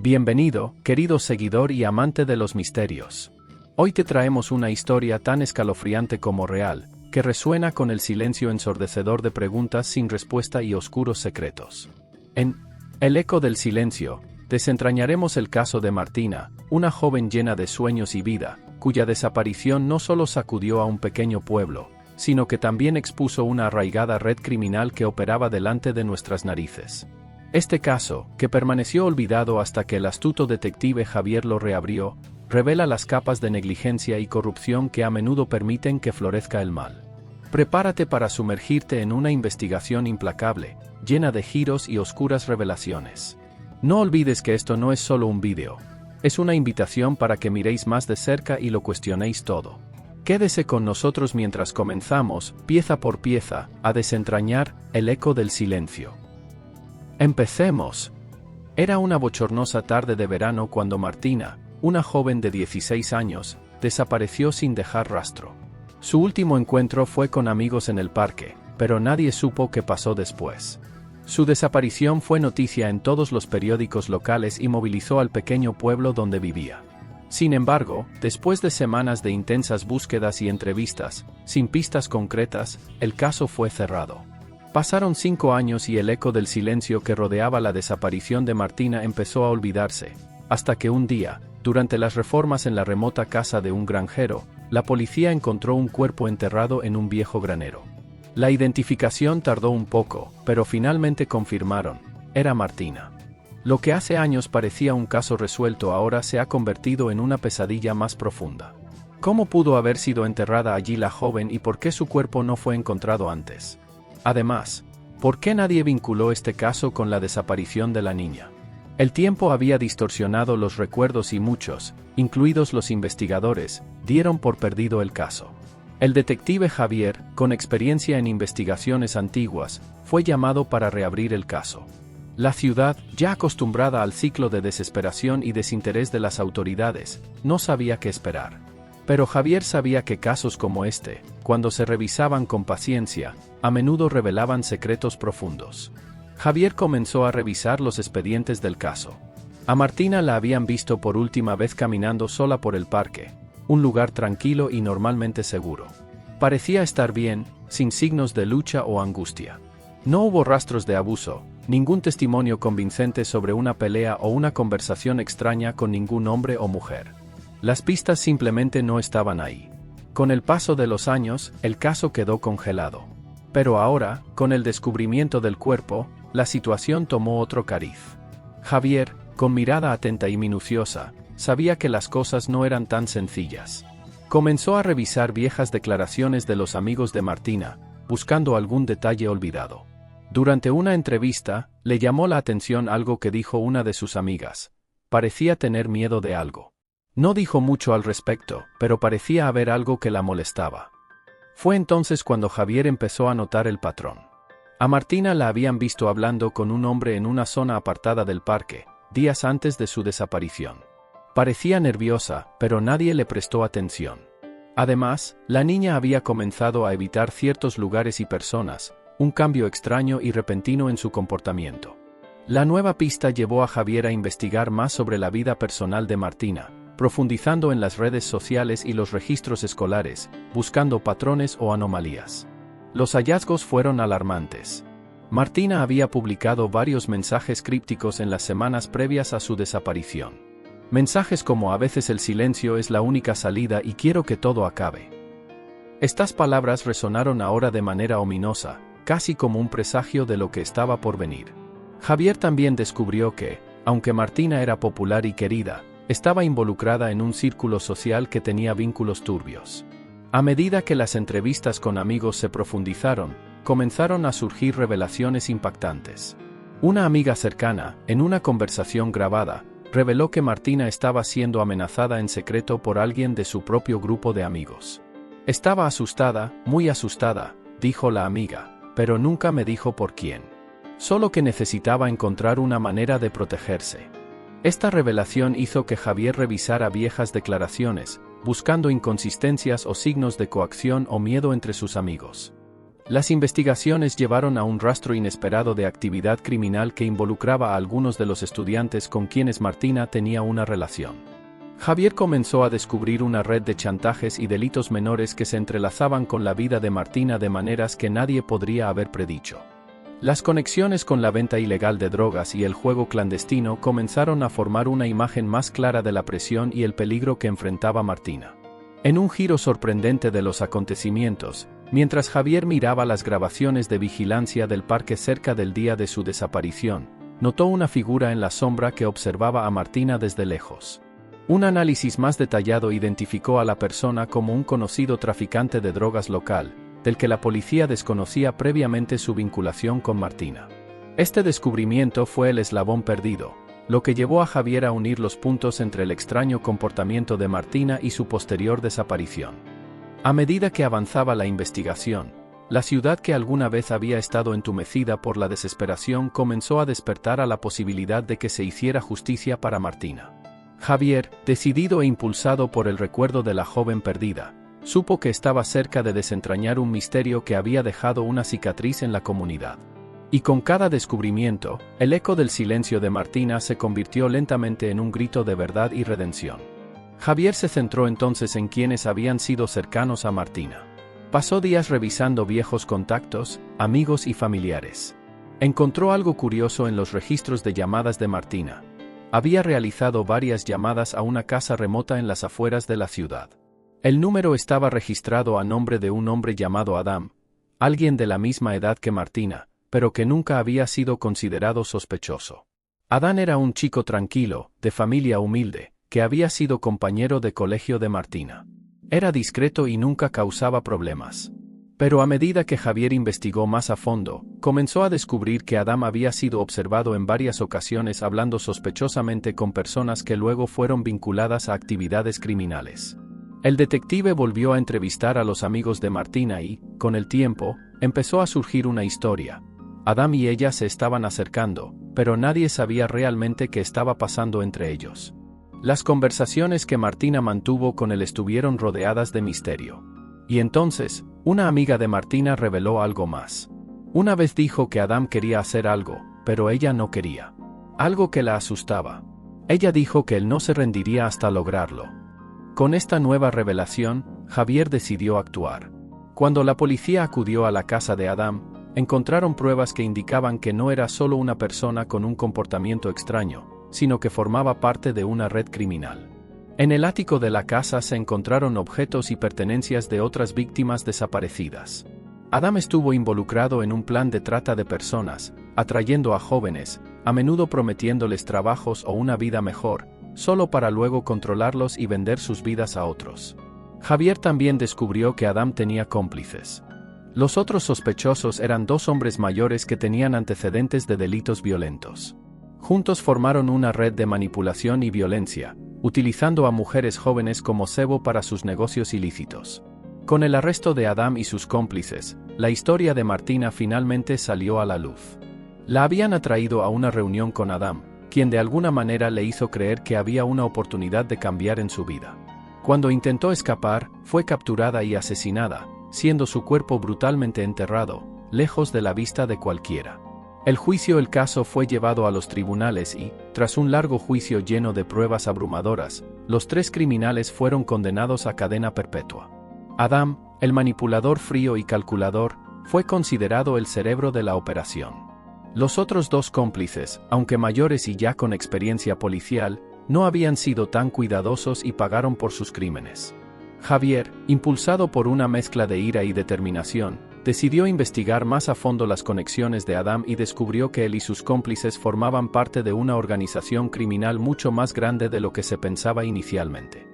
Bienvenido, querido seguidor y amante de los misterios. Hoy te traemos una historia tan escalofriante como real, que resuena con el silencio ensordecedor de preguntas sin respuesta y oscuros secretos. En El eco del silencio, desentrañaremos el caso de Martina, una joven llena de sueños y vida, cuya desaparición no solo sacudió a un pequeño pueblo, sino que también expuso una arraigada red criminal que operaba delante de nuestras narices. Este caso, que permaneció olvidado hasta que el astuto detective Javier lo reabrió, revela las capas de negligencia y corrupción que a menudo permiten que florezca el mal. Prepárate para sumergirte en una investigación implacable, llena de giros y oscuras revelaciones. No olvides que esto no es solo un vídeo, es una invitación para que miréis más de cerca y lo cuestionéis todo. Quédese con nosotros mientras comenzamos, pieza por pieza, a desentrañar el eco del silencio. Empecemos. Era una bochornosa tarde de verano cuando Martina, una joven de 16 años, desapareció sin dejar rastro. Su último encuentro fue con amigos en el parque, pero nadie supo qué pasó después. Su desaparición fue noticia en todos los periódicos locales y movilizó al pequeño pueblo donde vivía. Sin embargo, después de semanas de intensas búsquedas y entrevistas, sin pistas concretas, el caso fue cerrado. Pasaron 5 años y el eco del silencio que rodeaba la desaparición de Martina empezó a olvidarse, hasta que un día, durante las reformas en la remota casa de un granjero, la policía encontró un cuerpo enterrado en un viejo granero. La identificación tardó un poco, pero finalmente confirmaron, era Martina. Lo que hace años parecía un caso resuelto ahora se ha convertido en una pesadilla más profunda. ¿Cómo pudo haber sido enterrada allí la joven y por qué su cuerpo no fue encontrado antes? Además, ¿por qué nadie vinculó este caso con la desaparición de la niña? El tiempo había distorsionado los recuerdos y muchos, incluidos los investigadores, dieron por perdido el caso. El detective Javier, con experiencia en investigaciones antiguas, fue llamado para reabrir el caso. La ciudad, ya acostumbrada al ciclo de desesperación y desinterés de las autoridades, no sabía qué esperar. Pero Javier sabía que casos como este, cuando se revisaban con paciencia, a menudo revelaban secretos profundos. Javier comenzó a revisar los expedientes del caso. A Martina la habían visto por última vez caminando sola por el parque, un lugar tranquilo y normalmente seguro. Parecía estar bien, sin signos de lucha o angustia. No hubo rastros de abuso, ningún testimonio convincente sobre una pelea o una conversación extraña con ningún hombre o mujer. Las pistas simplemente no estaban ahí. Con el paso de los años, el caso quedó congelado. Pero ahora, con el descubrimiento del cuerpo, la situación tomó otro cariz. Javier, con mirada atenta y minuciosa, sabía que las cosas no eran tan sencillas. Comenzó a revisar viejas declaraciones de los amigos de Martina, buscando algún detalle olvidado. Durante una entrevista, le llamó la atención algo que dijo una de sus amigas. Parecía tener miedo de algo. No dijo mucho al respecto, pero parecía haber algo que la molestaba. Fue entonces cuando Javier empezó a notar el patrón. A Martina la habían visto hablando con un hombre en una zona apartada del parque, días antes de su desaparición. Parecía nerviosa, pero nadie le prestó atención. Además, la niña había comenzado a evitar ciertos lugares y personas, un cambio extraño y repentino en su comportamiento. La nueva pista llevó a Javier a investigar más sobre la vida personal de Martina, profundizando en las redes sociales y los registros escolares, buscando patrones o anomalías. Los hallazgos fueron alarmantes. Martina había publicado varios mensajes crípticos en las semanas previas a su desaparición. Mensajes como "a veces el silencio es la única salida y quiero que todo acabe". Estas palabras resonaron ahora de manera ominosa, casi como un presagio de lo que estaba por venir. Javier también descubrió que, aunque Martina era popular y querida, estaba involucrada en un círculo social que tenía vínculos turbios. A medida que las entrevistas con amigos se profundizaron, comenzaron a surgir revelaciones impactantes. Una amiga cercana, en una conversación grabada, reveló que Martina estaba siendo amenazada en secreto por alguien de su propio grupo de amigos. Estaba asustada, muy asustada, dijo la amiga, pero nunca me dijo por quién. Solo que necesitaba encontrar una manera de protegerse. Esta revelación hizo que Javier revisara viejas declaraciones, buscando inconsistencias o signos de coacción o miedo entre sus amigos. Las investigaciones llevaron a un rastro inesperado de actividad criminal que involucraba a algunos de los estudiantes con quienes Martina tenía una relación. Javier comenzó a descubrir una red de chantajes y delitos menores que se entrelazaban con la vida de Martina de maneras que nadie podría haber predicho. Las conexiones con la venta ilegal de drogas y el juego clandestino comenzaron a formar una imagen más clara de la presión y el peligro que enfrentaba Martina. En un giro sorprendente de los acontecimientos, mientras Javier miraba las grabaciones de vigilancia del parque cerca del día de su desaparición, notó una figura en la sombra que observaba a Martina desde lejos. Un análisis más detallado identificó a la persona como un conocido traficante de drogas local, del que la policía desconocía previamente su vinculación con Martina. Este descubrimiento fue el eslabón perdido, lo que llevó a Javier a unir los puntos entre el extraño comportamiento de Martina y su posterior desaparición. A medida que avanzaba la investigación, la ciudad que alguna vez había estado entumecida por la desesperación comenzó a despertar a la posibilidad de que se hiciera justicia para Martina. Javier, decidido e impulsado por el recuerdo de la joven perdida, supo que estaba cerca de desentrañar un misterio que había dejado una cicatriz en la comunidad. Y con cada descubrimiento, el eco del silencio de Martina se convirtió lentamente en un grito de verdad y redención. Javier se centró entonces en quienes habían sido cercanos a Martina. Pasó días revisando viejos contactos, amigos y familiares. Encontró algo curioso en los registros de llamadas de Martina. Había realizado varias llamadas a una casa remota en las afueras de la ciudad. El número estaba registrado a nombre de un hombre llamado Adam, alguien de la misma edad que Martina, pero que nunca había sido considerado sospechoso. Adán era un chico tranquilo, de familia humilde, que había sido compañero de colegio de Martina. Era discreto y nunca causaba problemas. Pero a medida que Javier investigó más a fondo, comenzó a descubrir que Adam había sido observado en varias ocasiones hablando sospechosamente con personas que luego fueron vinculadas a actividades criminales. El detective volvió a entrevistar a los amigos de Martina y, con el tiempo, empezó a surgir una historia. Adam y ella se estaban acercando, pero nadie sabía realmente qué estaba pasando entre ellos. Las conversaciones que Martina mantuvo con él estuvieron rodeadas de misterio. Y entonces, una amiga de Martina reveló algo más. Una vez dijo que Adam quería hacer algo, pero ella no quería. Algo que la asustaba. Ella dijo que él no se rendiría hasta lograrlo. Con esta nueva revelación, Javier decidió actuar. Cuando la policía acudió a la casa de Adam, encontraron pruebas que indicaban que no era solo una persona con un comportamiento extraño, sino que formaba parte de una red criminal. En el ático de la casa se encontraron objetos y pertenencias de otras víctimas desaparecidas. Adam estuvo involucrado en un plan de trata de personas, atrayendo a jóvenes, a menudo prometiéndoles trabajos o una vida mejor, solo para luego controlarlos y vender sus vidas a otros. Javier también descubrió que Adam tenía cómplices. Los otros sospechosos eran dos hombres mayores que tenían antecedentes de delitos violentos. Juntos formaron una red de manipulación y violencia, utilizando a mujeres jóvenes como cebo para sus negocios ilícitos. Con el arresto de Adam y sus cómplices, la historia de Martina finalmente salió a la luz. La habían atraído a una reunión con Adam, quien de alguna manera le hizo creer que había una oportunidad de cambiar en su vida. Cuando intentó escapar, fue capturada y asesinada, siendo su cuerpo brutalmente enterrado, lejos de la vista de cualquiera. El caso fue llevado a los tribunales y, tras un largo juicio lleno de pruebas abrumadoras, los tres criminales fueron condenados a cadena perpetua. Adam, el manipulador frío y calculador, fue considerado el cerebro de la operación. Los otros dos cómplices, aunque mayores y ya con experiencia policial, no habían sido tan cuidadosos y pagaron por sus crímenes. Javier, impulsado por una mezcla de ira y determinación, decidió investigar más a fondo las conexiones de Adam y descubrió que él y sus cómplices formaban parte de una organización criminal mucho más grande de lo que se pensaba inicialmente.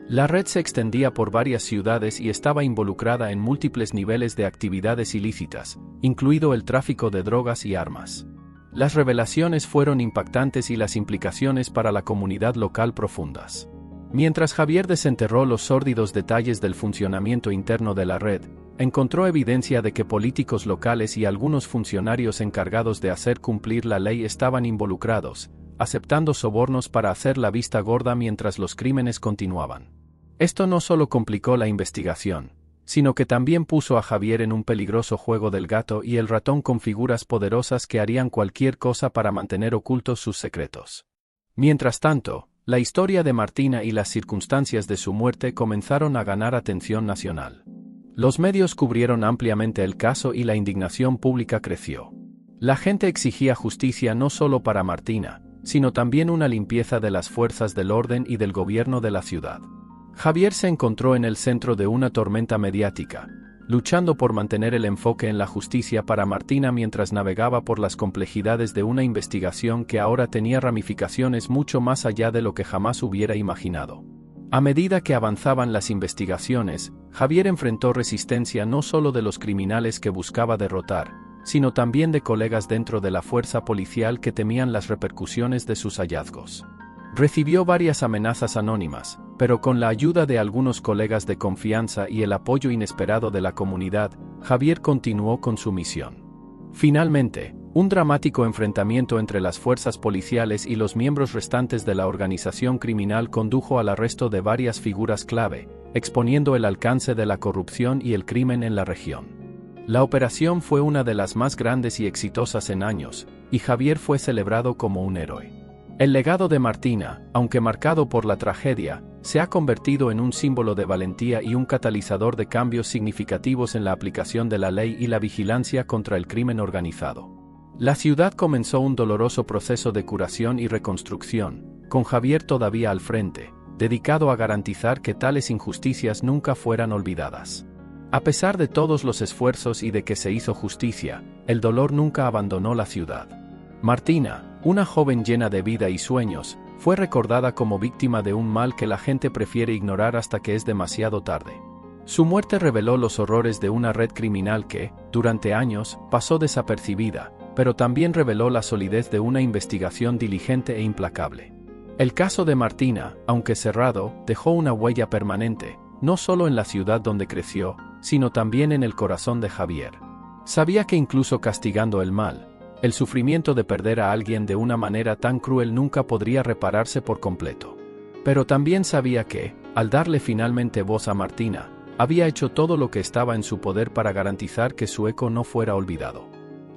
La red se extendía por varias ciudades y estaba involucrada en múltiples niveles de actividades ilícitas, incluido el tráfico de drogas y armas. Las revelaciones fueron impactantes y las implicaciones para la comunidad local profundas. Mientras Javier desenterró los sórdidos detalles del funcionamiento interno de la red, encontró evidencia de que políticos locales y algunos funcionarios encargados de hacer cumplir la ley estaban involucrados, aceptando sobornos para hacer la vista gorda mientras los crímenes continuaban. Esto no solo complicó la investigación, sino que también puso a Javier en un peligroso juego del gato y el ratón con figuras poderosas que harían cualquier cosa para mantener ocultos sus secretos. Mientras tanto, la historia de Martina y las circunstancias de su muerte comenzaron a ganar atención nacional. Los medios cubrieron ampliamente el caso y la indignación pública creció. La gente exigía justicia no solo para Martina, sino también una limpieza de las fuerzas del orden y del gobierno de la ciudad. Javier se encontró en el centro de una tormenta mediática, luchando por mantener el enfoque en la justicia para Martina mientras navegaba por las complejidades de una investigación que ahora tenía ramificaciones mucho más allá de lo que jamás hubiera imaginado. A medida que avanzaban las investigaciones, Javier enfrentó resistencia no solo de los criminales que buscaba derrotar, sino también de colegas dentro de la fuerza policial que temían las repercusiones de sus hallazgos. Recibió varias amenazas anónimas, pero con la ayuda de algunos colegas de confianza y el apoyo inesperado de la comunidad, Javier continuó con su misión. Finalmente, un dramático enfrentamiento entre las fuerzas policiales y los miembros restantes de la organización criminal condujo al arresto de varias figuras clave, exponiendo el alcance de la corrupción y el crimen en la región. La operación fue una de las más grandes y exitosas en años, y Javier fue celebrado como un héroe. El legado de Martina, aunque marcado por la tragedia, se ha convertido en un símbolo de valentía y un catalizador de cambios significativos en la aplicación de la ley y la vigilancia contra el crimen organizado. La ciudad comenzó un doloroso proceso de curación y reconstrucción, con Javier todavía al frente, dedicado a garantizar que tales injusticias nunca fueran olvidadas. A pesar de todos los esfuerzos y de que se hizo justicia, el dolor nunca abandonó la ciudad. Martina, una joven llena de vida y sueños, fue recordada como víctima de un mal que la gente prefiere ignorar hasta que es demasiado tarde. Su muerte reveló los horrores de una red criminal que, durante años, pasó desapercibida, pero también reveló la solidez de una investigación diligente e implacable. El caso de Martina, aunque cerrado, dejó una huella permanente, no solo en la ciudad donde creció, sino también en el corazón de Javier. Sabía que incluso castigando el mal, el sufrimiento de perder a alguien de una manera tan cruel nunca podría repararse por completo. Pero también sabía que, al darle finalmente voz a Martina, había hecho todo lo que estaba en su poder para garantizar que su eco no fuera olvidado.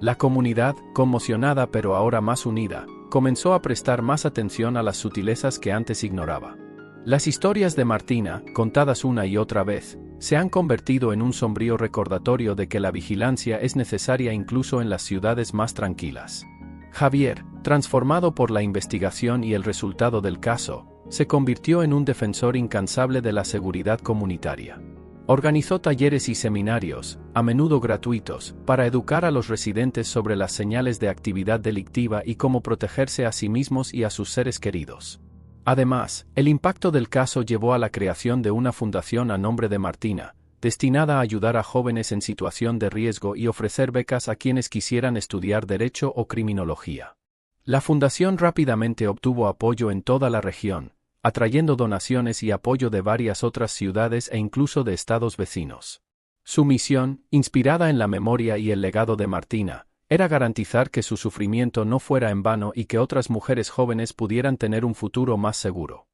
La comunidad, conmocionada pero ahora más unida, comenzó a prestar más atención a las sutilezas que antes ignoraba. Las historias de Martina, contadas una y otra vez, se han convertido en un sombrío recordatorio de que la vigilancia es necesaria incluso en las ciudades más tranquilas. Javier, transformado por la investigación y el resultado del caso, se convirtió en un defensor incansable de la seguridad comunitaria. Organizó talleres y seminarios, a menudo gratuitos, para educar a los residentes sobre las señales de actividad delictiva y cómo protegerse a sí mismos y a sus seres queridos. Además, el impacto del caso llevó a la creación de una fundación a nombre de Martina, destinada a ayudar a jóvenes en situación de riesgo y ofrecer becas a quienes quisieran estudiar derecho o criminología. La fundación rápidamente obtuvo apoyo en toda la región, atrayendo donaciones y apoyo de varias otras ciudades e incluso de estados vecinos. Su misión, inspirada en la memoria y el legado de Martina, era garantizar que su sufrimiento no fuera en vano y que otras mujeres jóvenes pudieran tener un futuro más seguro.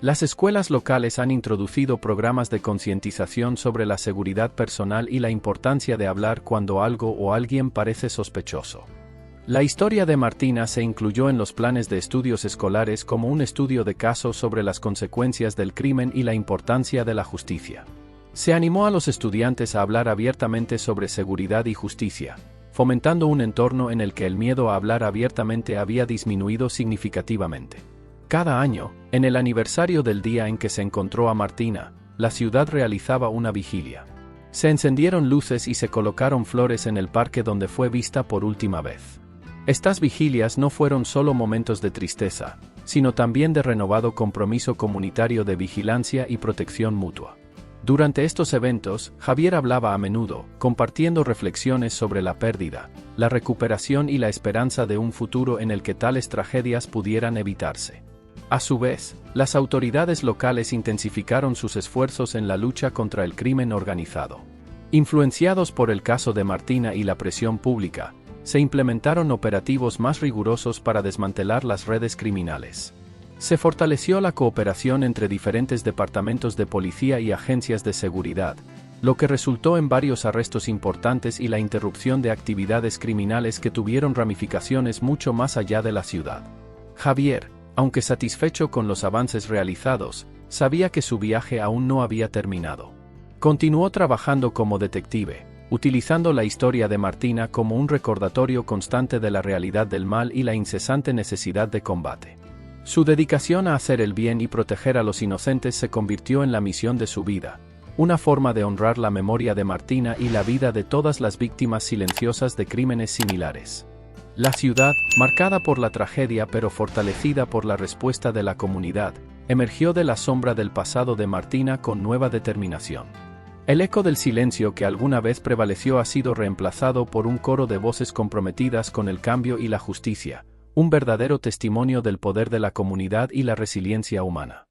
Las escuelas locales han introducido programas de concientización sobre la seguridad personal y la importancia de hablar cuando algo o alguien parece sospechoso. La historia de Martina se incluyó en los planes de estudios escolares como un estudio de caso sobre las consecuencias del crimen y la importancia de la justicia. Se animó a los estudiantes a hablar abiertamente sobre seguridad y justicia, fomentando un entorno en el que el miedo a hablar abiertamente había disminuido significativamente. Cada año, en el aniversario del día en que se encontró a Martina, la ciudad realizaba una vigilia. Se encendieron luces y se colocaron flores en el parque donde fue vista por última vez. Estas vigilias no fueron solo momentos de tristeza, sino también de renovado compromiso comunitario de vigilancia y protección mutua. Durante estos eventos, Javier hablaba a menudo, compartiendo reflexiones sobre la pérdida, la recuperación y la esperanza de un futuro en el que tales tragedias pudieran evitarse. A su vez, las autoridades locales intensificaron sus esfuerzos en la lucha contra el crimen organizado. Influenciados por el caso de Martina y la presión pública, se implementaron operativos más rigurosos para desmantelar las redes criminales. Se fortaleció la cooperación entre diferentes departamentos de policía y agencias de seguridad, lo que resultó en varios arrestos importantes y la interrupción de actividades criminales que tuvieron ramificaciones mucho más allá de la ciudad. Javier, aunque satisfecho con los avances realizados, sabía que su viaje aún no había terminado. Continuó trabajando como detective, utilizando la historia de Martina como un recordatorio constante de la realidad del mal y la incesante necesidad de combate. Su dedicación a hacer el bien y proteger a los inocentes se convirtió en la misión de su vida, una forma de honrar la memoria de Martina y la vida de todas las víctimas silenciosas de crímenes similares. La ciudad, marcada por la tragedia pero fortalecida por la respuesta de la comunidad, emergió de la sombra del pasado de Martina con nueva determinación. El eco del silencio que alguna vez prevaleció ha sido reemplazado por un coro de voces comprometidas con el cambio y la justicia, un verdadero testimonio del poder de la comunidad y la resiliencia humana.